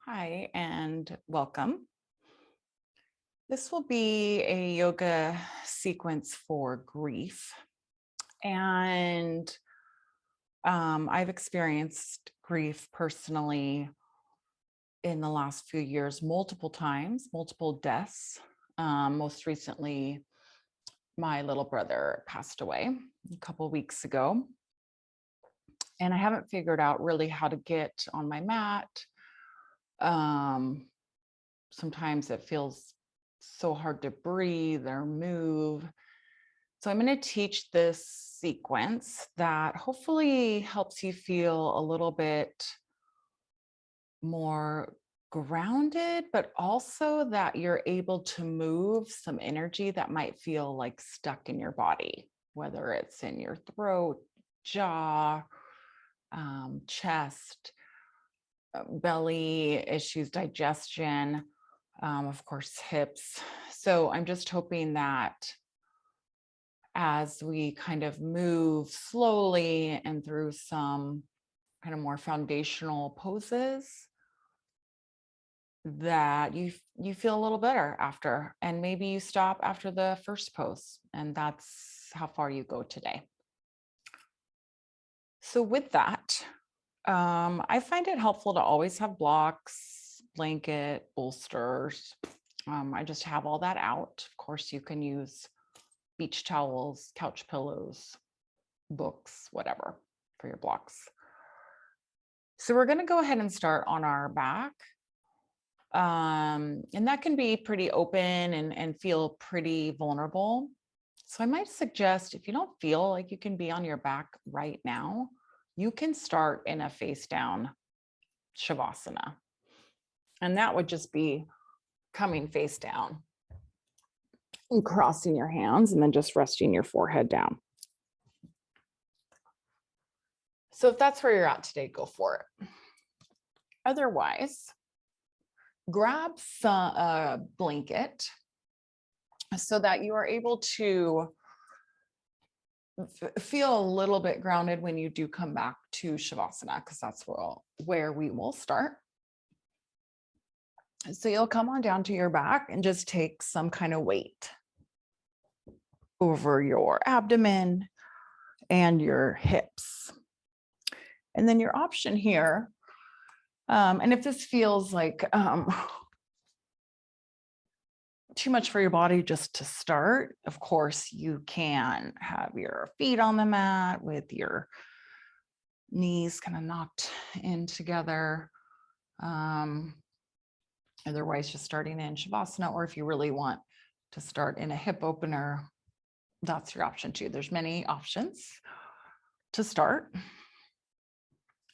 Hi, and welcome. This will be a yoga sequence for grief. And I've experienced grief personally in the last few years, multiple times, multiple deaths. Most recently, my little brother passed away a couple weeks ago. And I haven't figured out really how to get on my mat. Um, Sometimes it feels so hard to breathe or move. So I'm going to teach this sequence that hopefully helps you feel a little bit more grounded, but also that you're able to move some energy that might feel like stuck in your body, whether it's in your throat, jaw, chest, belly issues, digestion, of course, hips. So I'm just hoping that as we kind of move slowly and through some kind of more foundational poses, that you feel a little better after, and maybe you stop after the first pose, and that's how far you go today. So with that, I find it helpful to always have blocks, blanket, bolsters. I just have all that out. Of course, you can use beach towels, couch pillows, books, whatever for your blocks. So we're going to go ahead and start on our back. And that can be pretty open and feel pretty vulnerable. So I might suggest, if you don't feel like you can be on your back right now, you can start in a face down Shavasana. And that would just be coming face down and crossing your hands and then just resting your forehead down. So if that's where you're at today, go for it. Otherwise, grab a blanket so that you are able to feel a little bit grounded when you do come back to Shavasana, because that's where we will start. So you'll come on down to your back and just take some kind of weight over your abdomen and your hips. And then your option here, and if this feels like too much for your body just to start, of course, you can have your feet on the mat with your knees kind of knocked in together. Otherwise, just starting in Shavasana, or if you really want to start in a hip opener, that's your option too. There's many options to start.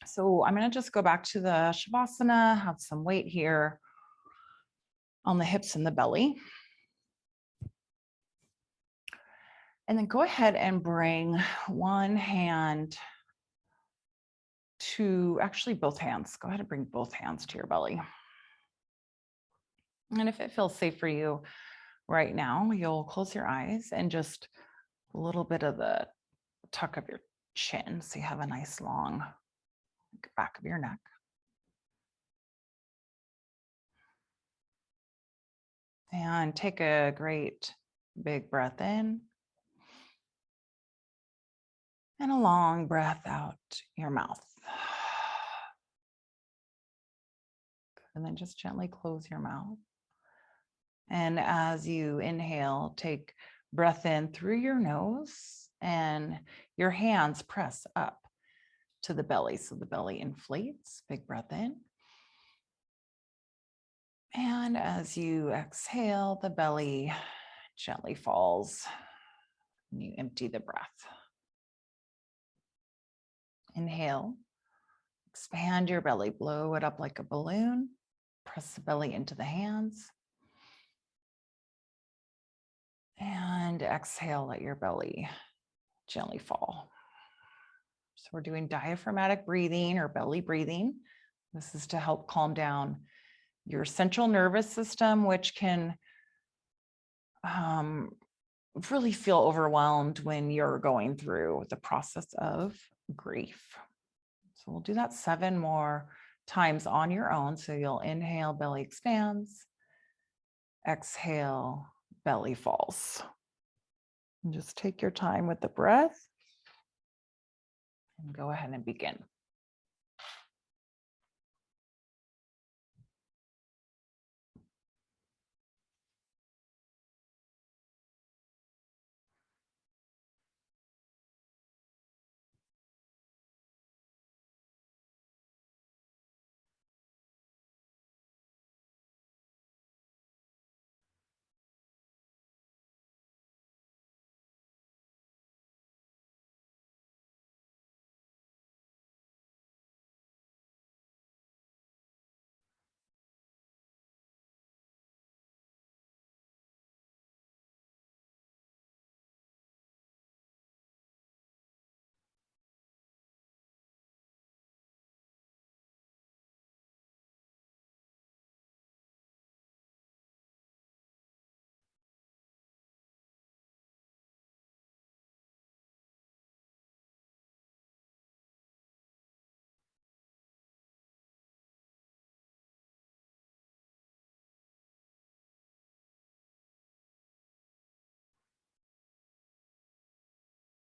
So I'm going to just go back to the Shavasana, have some weight here on the hips and the belly. And then go ahead and bring one hand to, actually both hands. Go ahead and bring both hands to your belly. And if it feels safe for you right now, you'll close your eyes and just a little bit of the tuck of your chin, so you have a nice long back of your neck. And take a great big breath in and a long breath out your mouth. And then just gently close your mouth. And as you inhale, take breath in through your nose, and your hands press up to the belly. So the belly inflates. Big breath in. And as you exhale, the belly gently falls and you empty the breath. Inhale, expand your belly, blow it up like a balloon, press the belly into the hands. And exhale, let your belly gently fall. So we're doing diaphragmatic breathing or belly breathing. This is to help calm down your central nervous system, which can really feel overwhelmed when you're going through the process of grief. So we'll do that 7 more times on your own. So you'll inhale, belly expands, exhale, belly falls. And just take your time with the breath and go ahead and begin.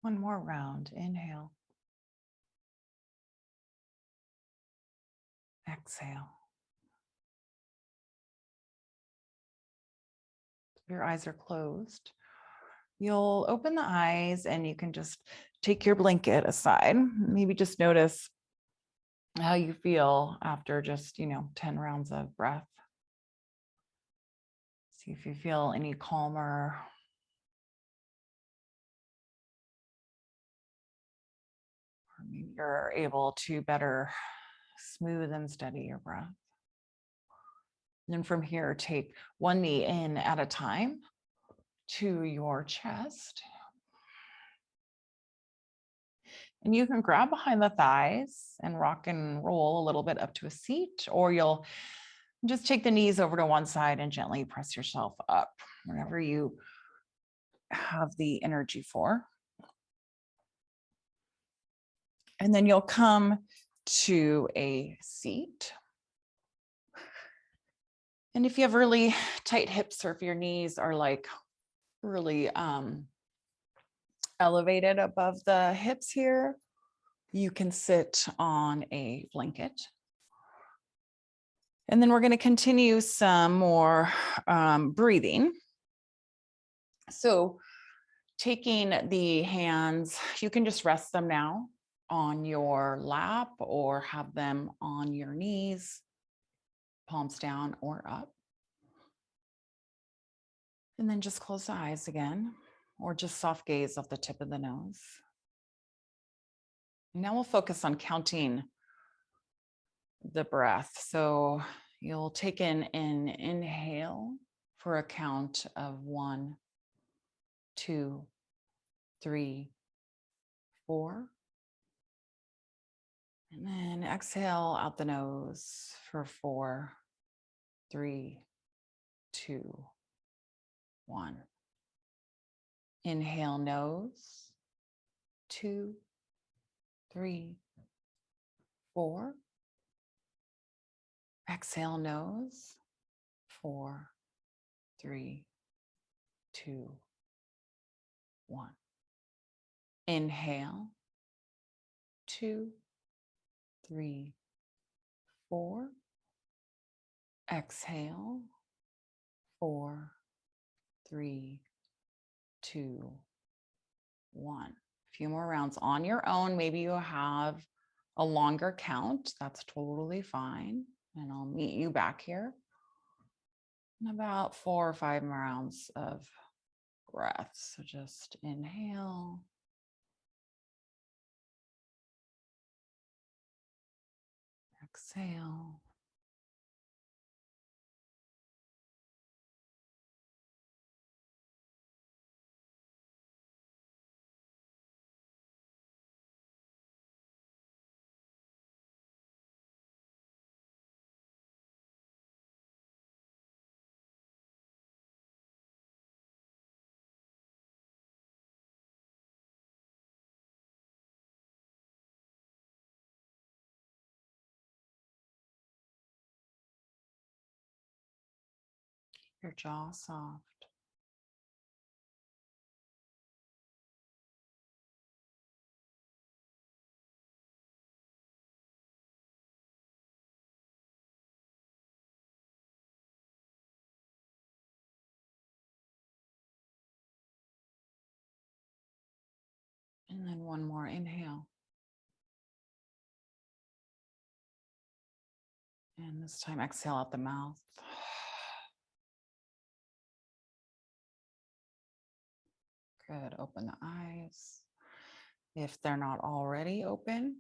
One more round. Inhale. Exhale. Your eyes are closed. You'll open the eyes and you can just take your blanket aside. Maybe just notice how you feel after just, 10 rounds of breath. See if you feel any calmer. Or maybe you're able to better smooth and steady your breath. And then from here, take one knee in at a time to your chest. And you can grab behind the thighs and rock and roll a little bit up to a seat, or you'll just take the knees over to one side and gently press yourself up, wherever you have the energy for. And then you'll come to a seat. And if you have really tight hips, or if your knees are like really elevated above the hips here, you can sit on a blanket. And then we're going to continue some more breathing. So taking the hands, you can just rest them now on your lap or have them on your knees, palms down or up. And then just close the eyes again, or just soft gaze off the tip of the nose. Now we'll focus on counting the breath. So you'll take in an inhale for a count of 1, 2, 3, 4. And then exhale out the nose for 4, 3, 2, 1. Inhale nose, 2, 3, 4. Exhale nose, 4, 3, 2, 1. Inhale, 2, 3, 4. Exhale, 4, 3, 2, 1. A few more rounds on your own. Maybe you have a longer count. That's totally fine. And I'll meet you back here in about 4 or 5 rounds of breath. So just inhale. Exhale. Your jaw soft. And then one more inhale. And this time exhale out the mouth. Good. Open the eyes if they're not already open.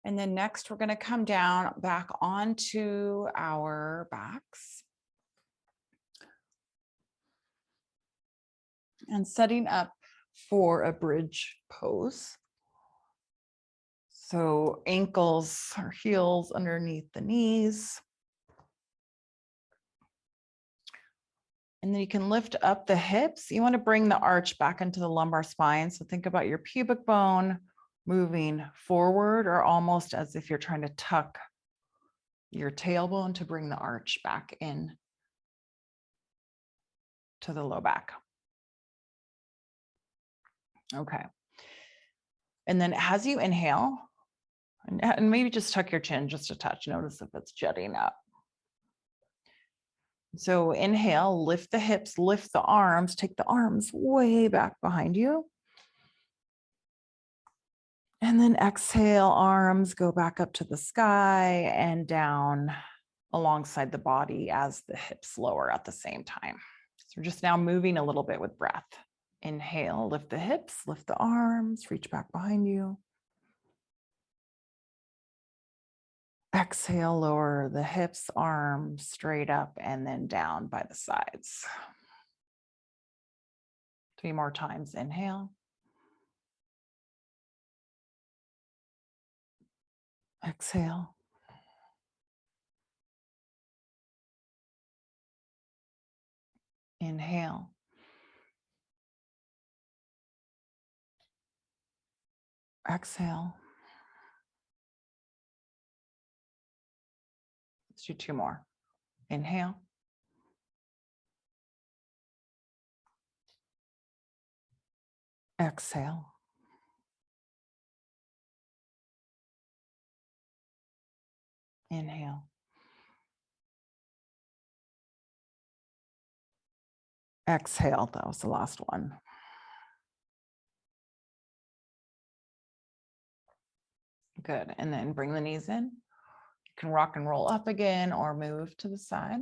And then next, we're going to come down back onto our backs. And setting up for a bridge pose. So ankles or heels underneath the knees. And then you can lift up the hips. You want to bring the arch back into the lumbar spine. So think about your pubic bone moving forward, or almost as if you're trying to tuck your tailbone to bring the arch back in to the low back. Okay. And then as you inhale, and maybe just tuck your chin just a touch. Notice if it's jutting up. So inhale, lift the hips, lift the arms, take the arms way back behind you. And then exhale, arms go back up to the sky and down alongside the body as the hips lower at the same time. So we're just now moving a little bit with breath. Inhale, lift the hips, lift the arms, reach back behind you. Exhale, lower the hips, arms straight up and then down by the sides. 3 more times. Inhale. Exhale. Inhale. Exhale. Let's do 2 more. Inhale. Exhale. Inhale. Exhale. That was the last one. Good. And then bring the knees in. You can rock and roll up again or move to the side.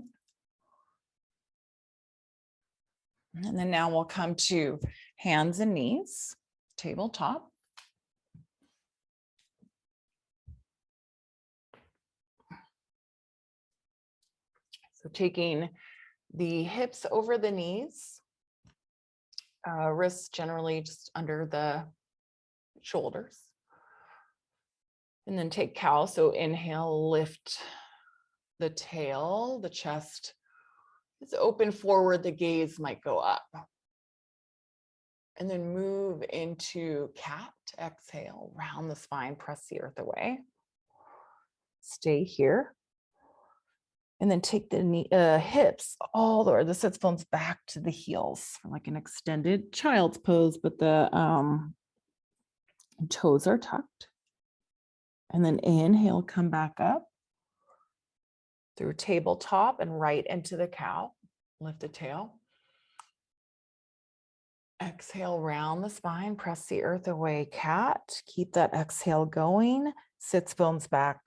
And then now we'll come to hands and knees, tabletop. So taking the hips over the knees, wrists generally just under the shoulders. And then take cow. So inhale, lift the tail, the chest is open forward, the gaze might go up. And then move into cat. Exhale, round the spine, press the earth away. Stay here. And then take the knee, hips all the way, the sits bones back to the heels, like an extended child's pose, but the toes are tucked. And then inhale, come back up through tabletop and right into the cow. Lift the tail. Exhale, round the spine, press the earth away, cat. Keep that exhale going. Sits bones back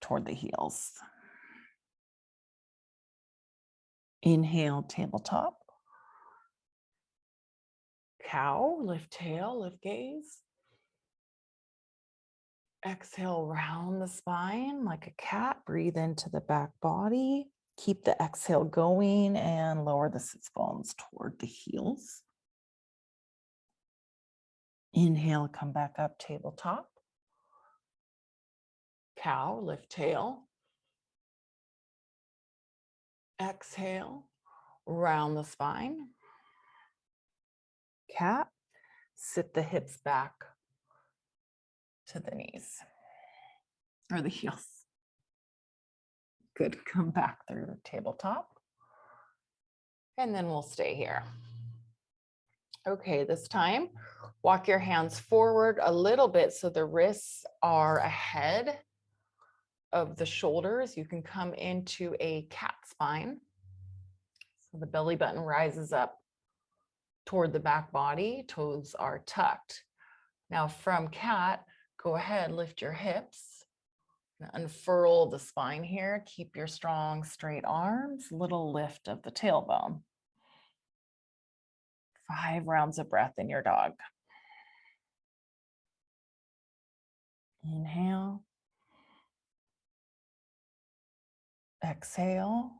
toward the heels. Inhale, tabletop. Cow, lift tail, lift gaze. Exhale, round the spine like a cat. Breathe into the back body. Keep the exhale going and lower the sits bones toward the heels. Inhale, come back up, tabletop. Cow, lift tail. Exhale, round the spine. Cat, sit the hips back to the knees or the heels. Good, come back through the tabletop. And then we'll stay here. Okay, this time, walk your hands forward a little bit so the wrists are ahead of the shoulders. You can come into a cat spine. So the belly button rises up toward the back body, toes are tucked. Now from cat, go ahead, lift your hips, unfurl the spine here, keep your strong straight arms, little lift of the tailbone. 5 rounds of breath in your dog. Inhale. Exhale.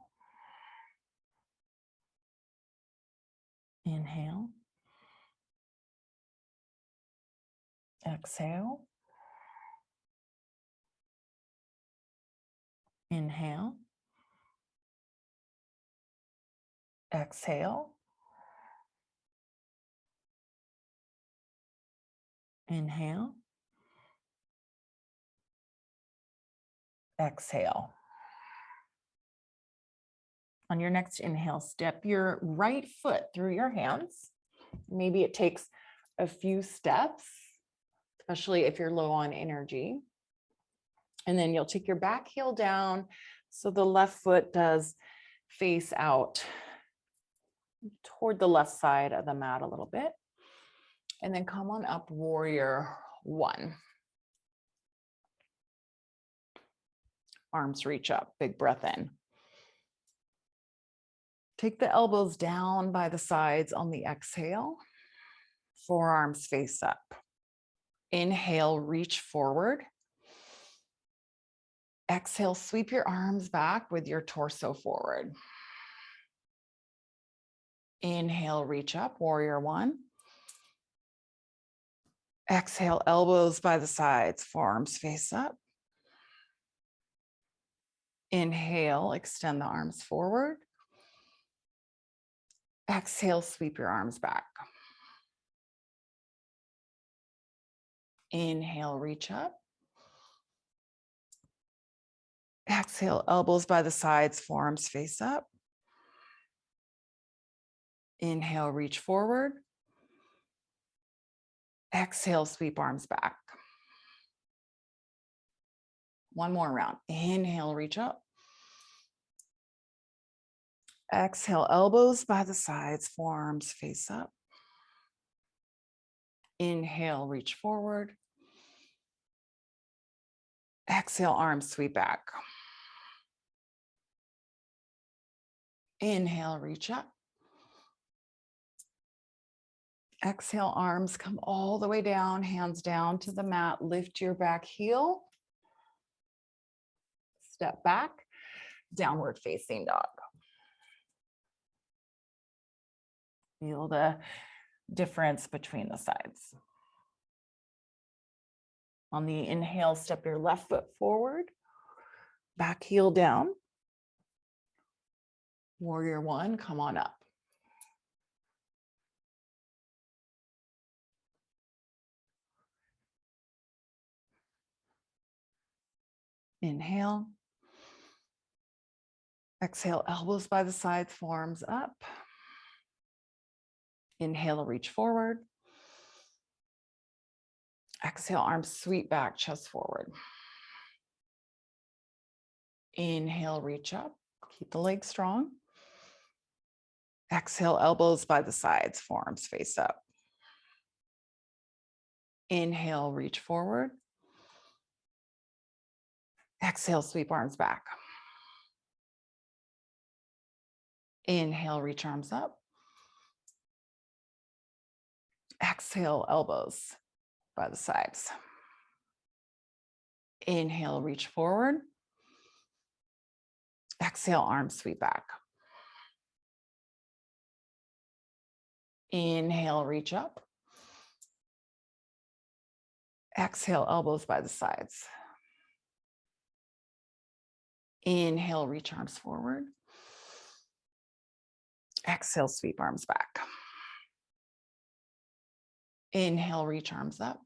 Inhale. Exhale. Inhale. Exhale. Inhale. Exhale. On your next inhale, step your right foot through your hands. Maybe it takes a few steps, especially if you're low on energy. And then you'll take your back heel down so the left foot does face out toward the left side of the mat a little bit. And then come on up, warrior 1. Arms reach up, big breath in. Take the elbows down by the sides on the exhale. Forearms face up. Inhale, reach forward. Exhale, sweep your arms back with your torso forward. Inhale, reach up, warrior 1. Exhale, elbows by the sides, forearms face up. Inhale, extend the arms forward. Exhale, sweep your arms back. Inhale, reach up. Exhale, elbows by the sides, forearms face up. Inhale, reach forward. Exhale, sweep arms back. One more round. Inhale, reach up. Exhale, elbows by the sides, forearms face up. Inhale, reach forward. Exhale, arms sweep back. Inhale, reach up. Exhale, arms come all the way down, hands down to the mat. Lift your back heel. Step back, downward facing dog. Feel the difference between the sides. On the inhale, step your left foot forward, back heel down. Warrior 1, come on up. Inhale. Exhale, elbows by the sides, forearms up. Inhale, reach forward. Exhale, arms sweep back, chest forward. Inhale, reach up. Keep the legs strong. Exhale, elbows by the sides, forearms face up. Inhale, reach forward. Exhale, sweep arms back. Inhale, reach arms up. Exhale, elbows by the sides. Inhale, reach forward. Exhale, arms sweep back. Inhale, reach up. Exhale, elbows by the sides. Inhale, reach arms forward. Exhale, sweep arms back. Inhale, reach arms up.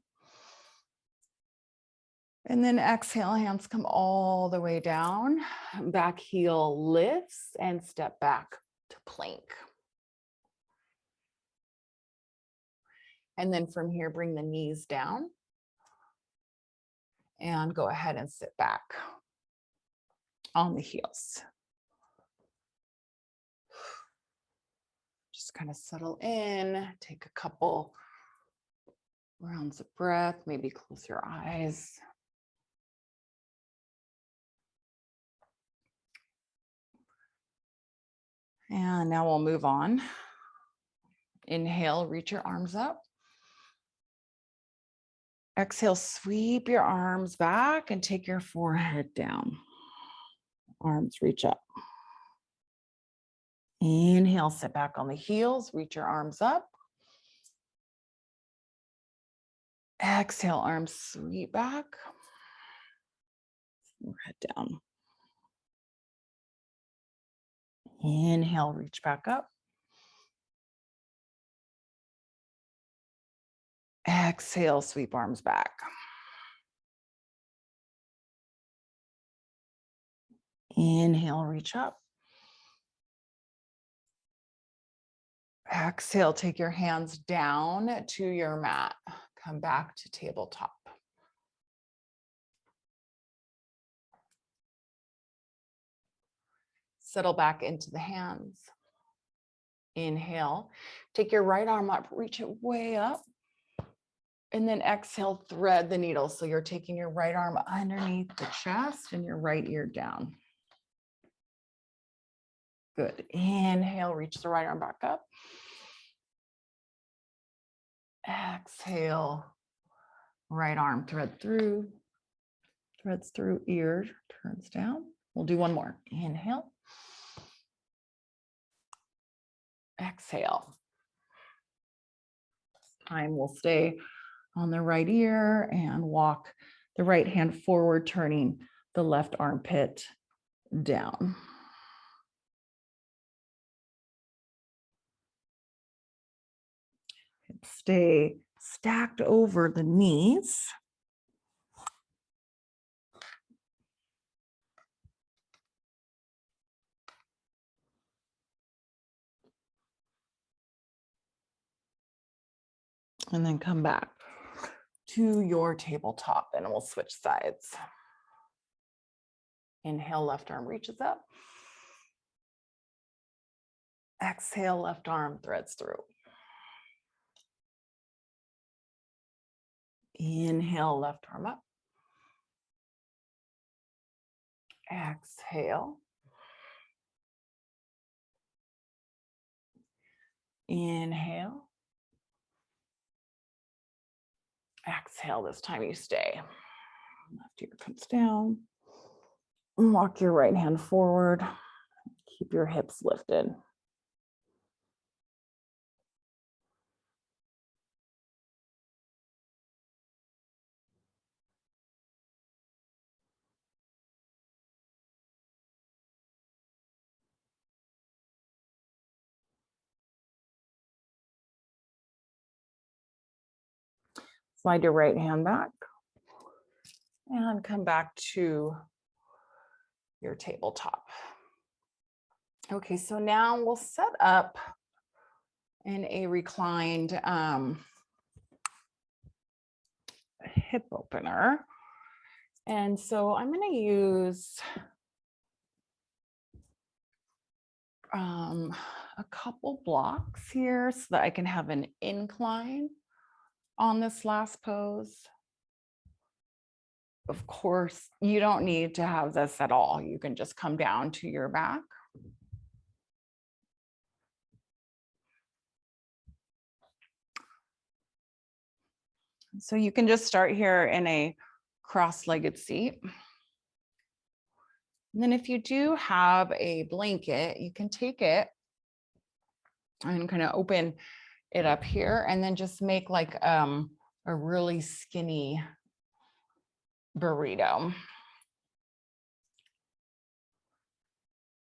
And then exhale, hands come all the way down. Back heel lifts and step back to plank. And then from here, bring the knees down and go ahead and sit back on the heels. Just kind of settle in, take a couple rounds of breath, maybe close your eyes. And now we'll move on. Inhale, reach your arms up. Exhale, sweep your arms back and take your forehead down. Arms reach up. Inhale, sit back on the heels, reach your arms up. Exhale, arms sweep back. Forehead down. Inhale, reach back up. Exhale, sweep arms back. Inhale, reach up. Exhale, take your hands down to your mat. Come back to tabletop. Settle back into the hands. Inhale, take your right arm up, reach it way up. And then exhale, thread the needle. So you're taking your right arm underneath the chest and your right ear down. Good. Inhale, reach the right arm back up. Exhale, right arm threads through ear, turns down. We'll do one more. Inhale. Exhale. Time will stay on the right ear and walk the right hand forward, turning the left armpit down. Stay stacked over the knees. And then come back to your tabletop and we'll switch sides. Inhale, left arm reaches up. Exhale, left arm threads through. Inhale, left arm up. Exhale. Inhale. Exhale, this time you stay. Left ear comes down. Walk your right hand forward. Keep your hips lifted. Slide your right hand back and come back to your tabletop. Okay, so now we'll set up in a reclined hip opener. And so I'm going to use a couple blocks here so that I can have an incline on this last pose. Of course, you don't need to have this at all. You can just come down to your back. So you can just start here in a cross-legged seat. And then if you do have a blanket, you can take it and kind of open it up here and then just make like a really skinny burrito.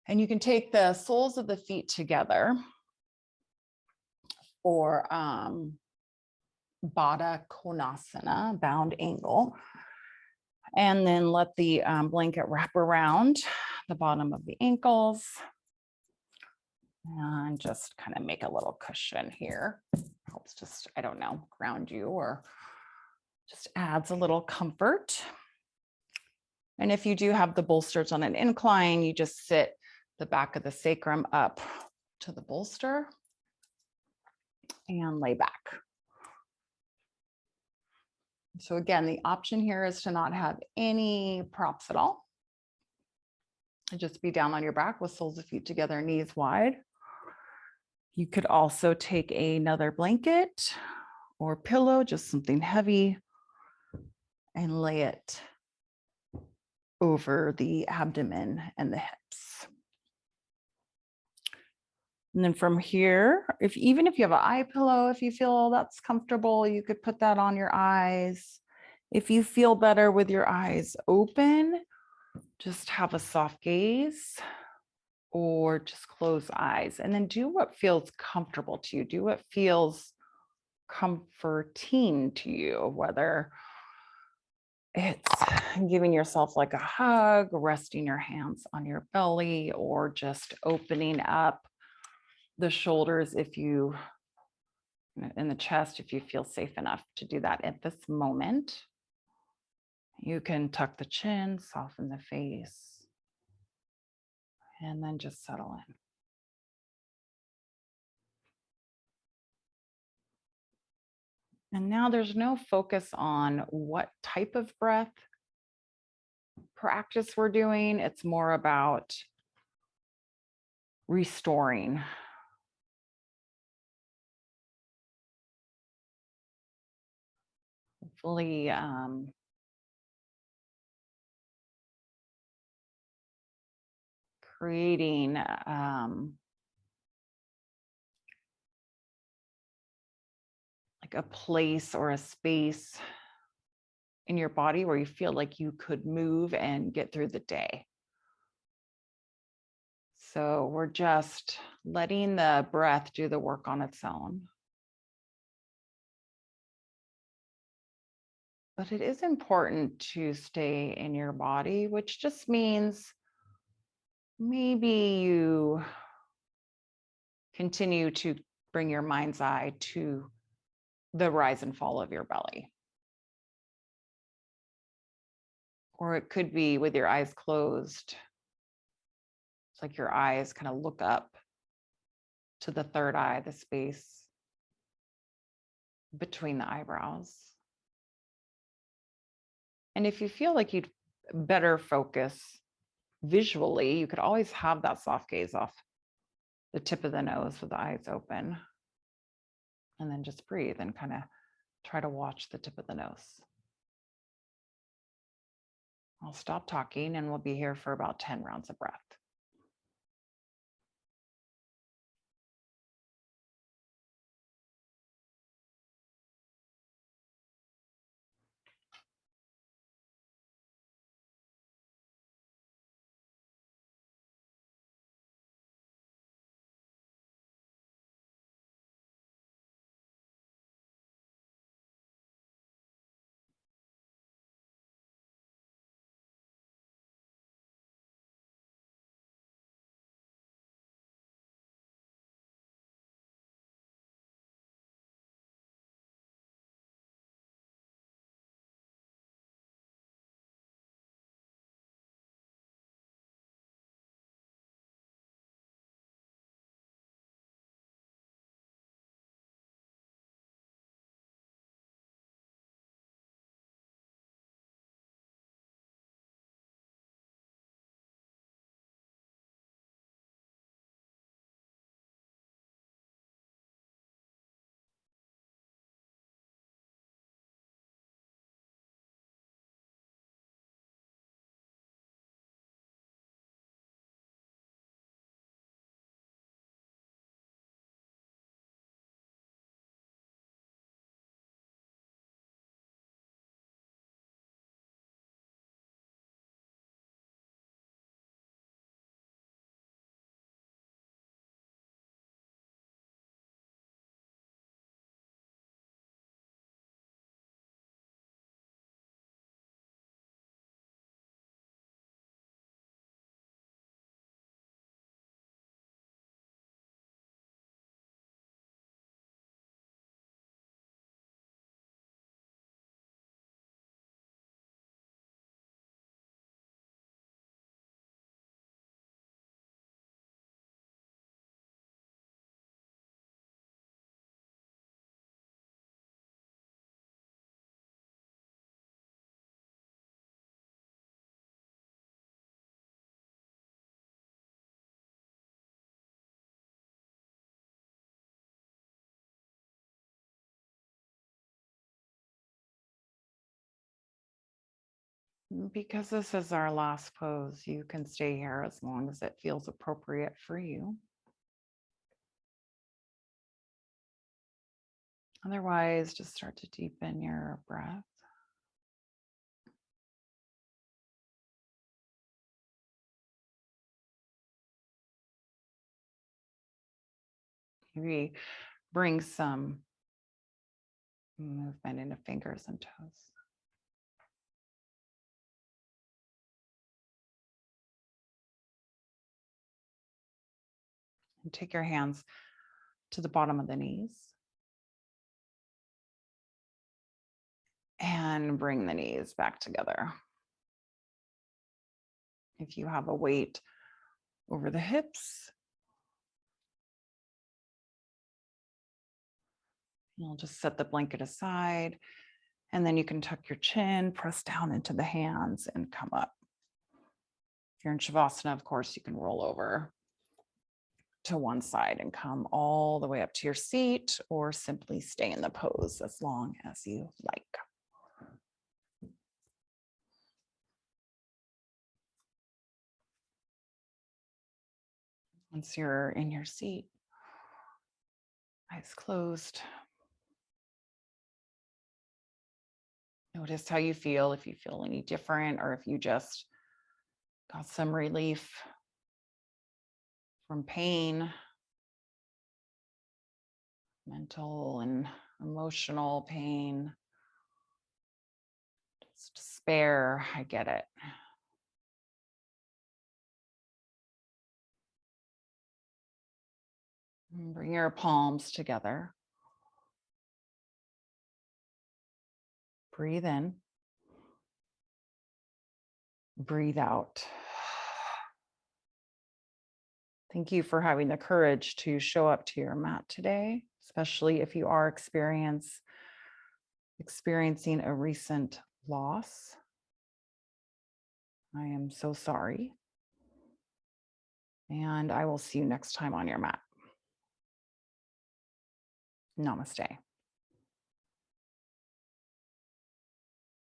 And you can take the soles of the feet together for Baddha Konasana, bound angle. And then let the blanket wrap around the bottom of the ankles. And just kind of make a little cushion here helps just, I don't know, ground you or just adds a little comfort. And if you do have the bolsters on an incline, you just sit the back of the sacrum up to the bolster and lay back. So again, the option here is to not have any props at all. And just be down on your back with soles of feet together, knees wide. You could also take another blanket or pillow, just something heavy, and lay it over the abdomen and the hips. And then from here, even if you have an eye pillow, if you feel that's comfortable, you could put that on your eyes. If you feel better with your eyes open, just have a soft gaze or just close eyes, and then do what feels comfortable to you. Do what feels comforting to you, whether it's giving yourself like a hug, resting your hands on your belly, or just opening up the shoulders if you, in the chest, if you feel safe enough to do that at this moment. You can tuck the chin, soften the face, and then just settle in. And now there's no focus on what type of breath practice we're doing. It's more about restoring. Hopefully, creating like a place or a space in your body where you feel like you could move and get through the day. So we're just letting the breath do the work on its own. But it is important to stay in your body, which just means maybe you continue to bring your mind's eye to the rise and fall of your belly. Or it could be with your eyes closed. It's like your eyes kind of look up to the third eye, the space between the eyebrows. And if you feel like you'd better focus visually, you could always have that soft gaze off the tip of the nose with the eyes open. And then just breathe and kind of try to watch the tip of the nose. I'll stop talking and we'll be here for about 10 rounds of breath. Because this is our last pose, you can stay here as long as it feels appropriate for you. Otherwise, just start to deepen your breath. Maybe bring some movement into fingers and toes. And take your hands to the bottom of the knees. And bring the knees back together. If you have a weight over the hips, you'll just set the blanket aside, and then you can tuck your chin, press down into the hands, and come up. If you're in Shavasana, of course, you can roll over to one side and come all the way up to your seat, or simply stay in the pose as long as you like. Once you're in your seat, eyes closed, notice how you feel, if you feel any different, or if you just got some relief from pain, mental and emotional pain, just despair. I get it. And bring your palms together. Breathe in. Breathe out. Thank you for having the courage to show up to your mat today, especially if you are experiencing a recent loss. I am so sorry. And I will see you next time on your mat. Namaste.